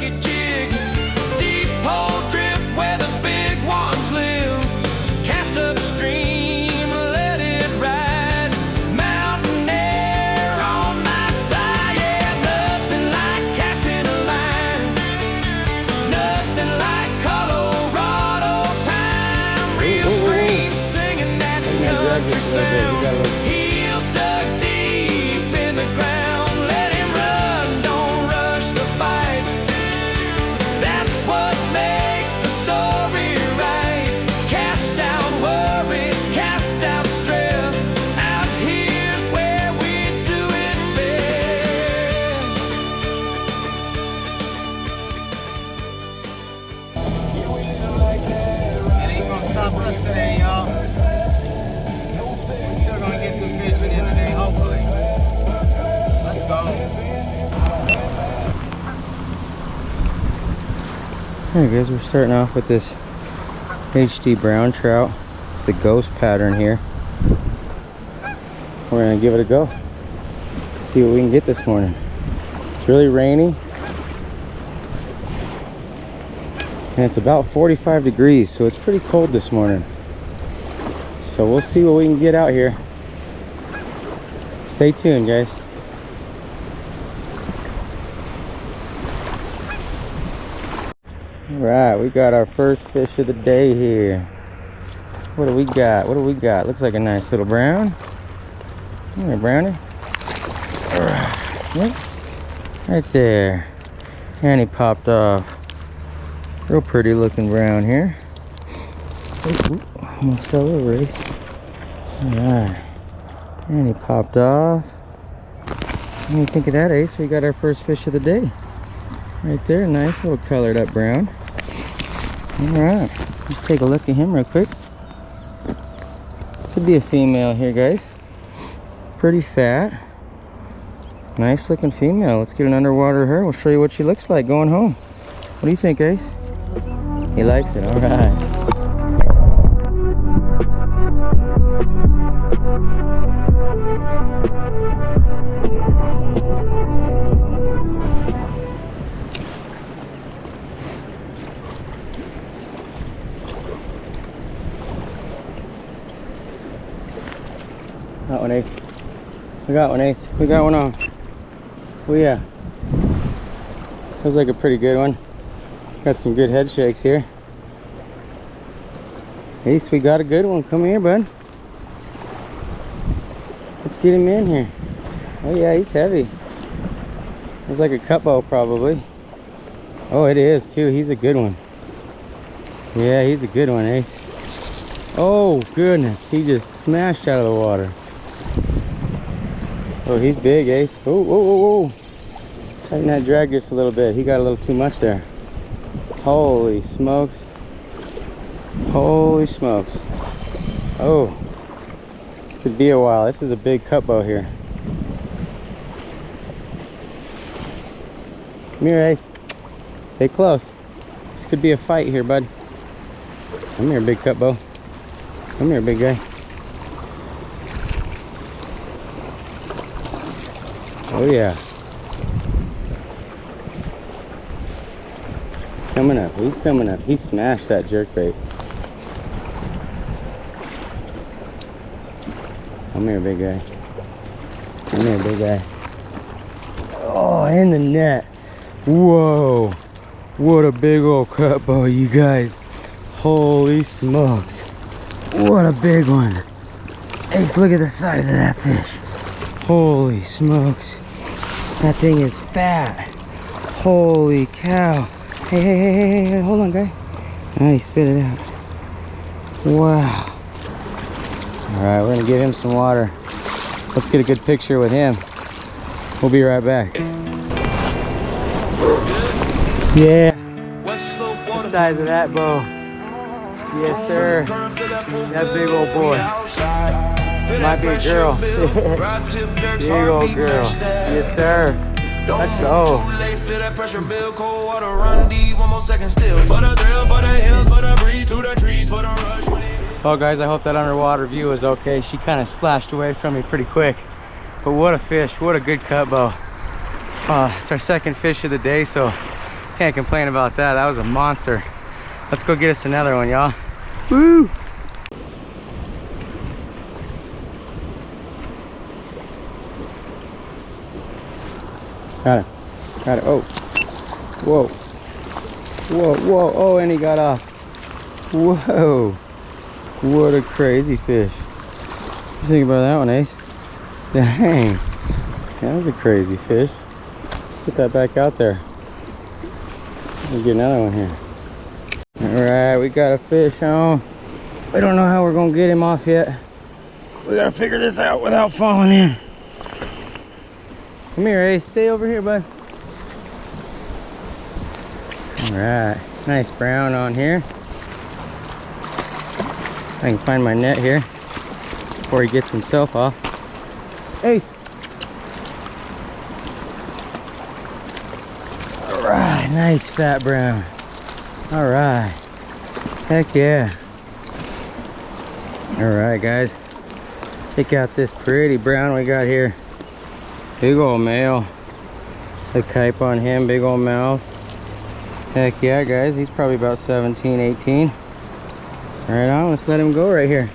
boogie jig. Deep hole drift where the big ones live. Cast upstream, let it ride. Mountain air on my side. Yeah, nothing like casting a line. Nothing like Colorado time. Real scream singing that country sound. Heels dug deep in the ground. Let him run, don't rush the fight. That's what makes the story right. Cast out worries, cast out stress. Out here's where we do it best. It ain't gonna stop us today, y'all. We're still gonna get some fishing in today, hopefully. Let's go. Alright guys, we're starting off with this HD brown trout. It's the ghost pattern here. We're gonna give it a go. See what we can get this morning. It's really rainy. And it's about 45 degrees, so it's pretty cold this morning. So we'll see what we can get out here. Stay tuned, guys. All right, we got our first fish of the day here. What do we got? What do we got? Looks like a nice little brown. Come here, brownie. Yep. Right there. And he popped off. Real pretty looking brown here. Ooh, almost fell over it. Alright. And he popped off. What do you think of that, Ace? We got our first fish of the day. Right there, nice little colored up brown. Alright, let's take a look at him real quick. Could be a female here, guys. Pretty fat. Nice looking female. Let's get an underwater of her. We'll show you what she looks like going home. What do you think, Ace? He likes it, alright. Got one, Ace. We got one, Ace. We got one on. Oh yeah. Feels like a pretty good one. Got some good head shakes here. Ace, we got a good one. Come here, bud. Let's get him in here. Oh yeah, he's heavy. It's like a cutbow probably. Oh, it is too. He's a good one. Yeah, he's a good one, Ace. Oh goodness, he just smashed out of the water. Oh, he's big, Ace. Oh, oh, oh, oh. Tighten that drag just a little bit. He got a little too much there. Holy smokes. Holy smokes. Oh, this could be a while. This is a big cutbow here. Come here, Ace. Stay close. This could be a fight here, bud. Come here, big cutbow. Come here, big guy. Oh yeah. He's coming up. He's coming up. He smashed that jerkbait. Come here, big guy. Come here, big guy. Oh, in the net. Whoa. What a big old cutbow, you guys. Holy smokes. What a big one. Ace, look at the size of that fish. Holy smokes. That thing is fat. Holy cow. Hey, hey, hey, hey, hey, hold on, guy. Oh, he spit it out. Wow. Alright, we're gonna give him some water. Let's get a good picture with him. We'll be right back. Yeah. The size of that bow. Yes, sir. That big old boy. Might be a girl. Big old girl. Yes, sir. Let's go. Well, guys, I hope that underwater view is okay. She kind of splashed away from me pretty quick. But what a fish. What a good cut bow. It's our second fish of the day, so Can't complain about that. That was a monster. Let's go get us another one, y'all. Woo! Got it. Got it. Oh. Whoa. Whoa, whoa. Oh, and he got off. Whoa. What a crazy fish. What you think about that one, Ace? Dang. That was a crazy fish. Let's get that back out there. We'll get another one here. Alright, we got a fish on. We don't know how we're gonna get him off yet. We gotta figure this out without falling in. Come here, Ace. Stay over here, bud. Alright, nice brown on here. I can find my net here before he gets himself off. Ace. Alright, nice fat brown. Alright. Heck yeah. Alright, guys. Check out this pretty brown we got here. Big old male. The kype on him, big old mouth. Heck yeah, guys. He's probably about 17, 18. Right on, let's let him go right here.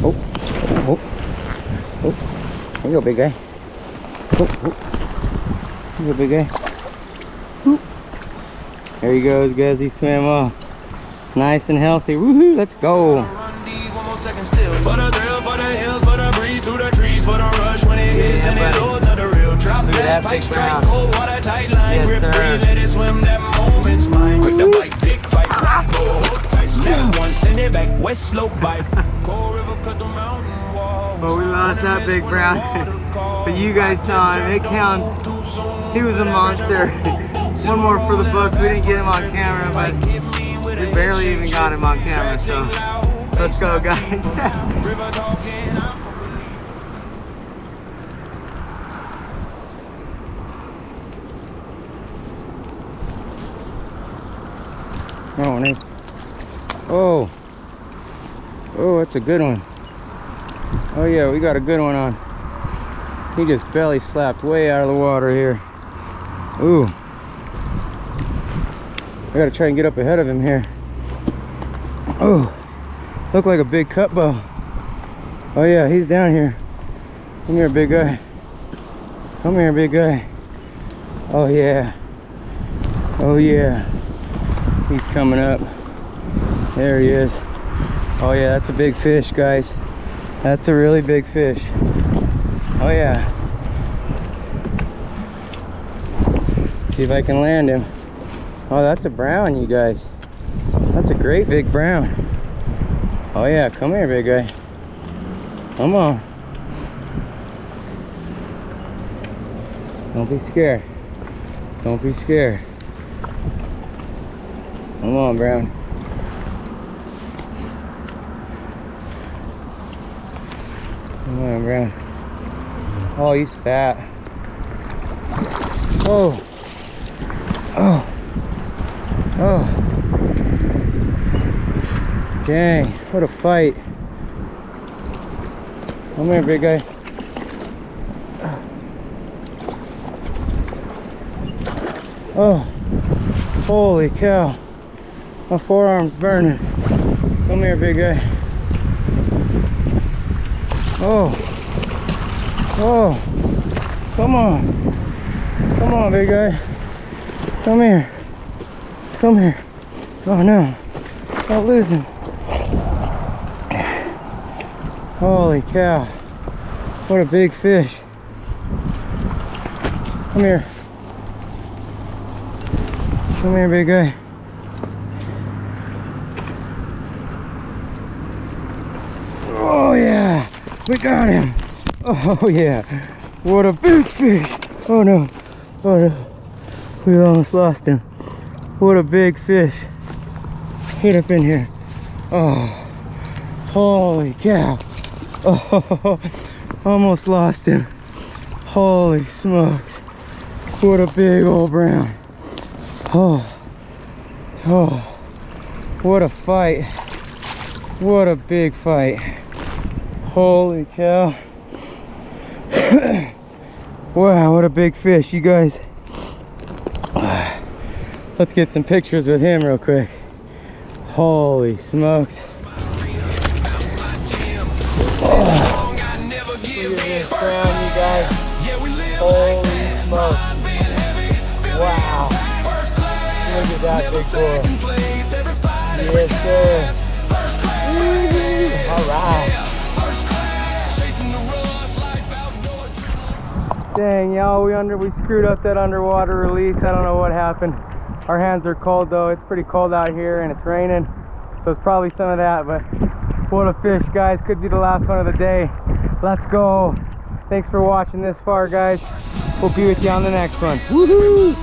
Oh, oh, oh. There you go, big guy. Oh, oh. There you go, big guy. Whoop. There he goes, guys. He swam off. Nice and healthy. Woohoo, let's go. For the thrill, for the hills, for the breeze, through the trees, for the rush when it hits and it loads of the real. Drop fast, spike, strike, cold water, tight line, grip, breathe, let it swim, that moment's mine. Quick to bite, big fight, rock, go, hook tight, snap one, send it back, west slope bite. Cold river, cut the mountain wall. Well, we lost that big brown, but you guys saw him, it counts. He was a monster. One more for the books. We didn't get him on camera, but we barely even got him on camera, so let's go, guys. Oh, nice. Oh. Oh, that's a good one. Oh yeah, we got a good one on. He just belly slapped way out of the water here. Ooh. I gotta try and get up ahead of him here. Oh, look like a big cut bow. Oh yeah, he's down here. Come here, big guy. Come here, big guy. Oh yeah. Oh yeah. He's coming up. There he is. Oh yeah, that's a big fish, guys. That's a really big fish. Oh yeah. See if I can land him. Oh, that's a brown, you guys. That's a great big brown. Oh yeah, come here, big guy. Come on. Don't be scared. Don't be scared. Come on, brown. Come on, brown. Oh, he's fat. Oh. Oh. Oh. Dang, what a fight. Come here, big guy. Oh. Holy cow. My forearm's burning. Come here, big guy. Oh. Oh. Come on. Come on, big guy. Come here. Come here. Oh no. Don't lose him. Holy cow. What a big fish. Come here. Come here, big guy. Oh yeah. We got him. Oh yeah. What a big fish. Oh no. Oh no. We almost lost him. What a big fish. Hit up in here. Oh. Holy cow. Oh. Almost lost him. Holy smokes. What a big old brown. Oh. Oh. What a fight. What a big fight. Holy cow. Wow, what a big fish, you guys. Let's get some pictures with him real quick. Holy smokes. Look at this ground, you guys. Holy smokes. Wow. Look at that big bull. Yes, sir. Alright. Dang, y'all, we screwed up that underwater release. I don't know what happened. Our hands are cold though. It's pretty cold out here and it's raining. So it's probably some of that, but what a fish, guys. Could be the last one of the day. Let's go. Thanks for watching this far, guys. We'll be with you on the next one. Woohoo!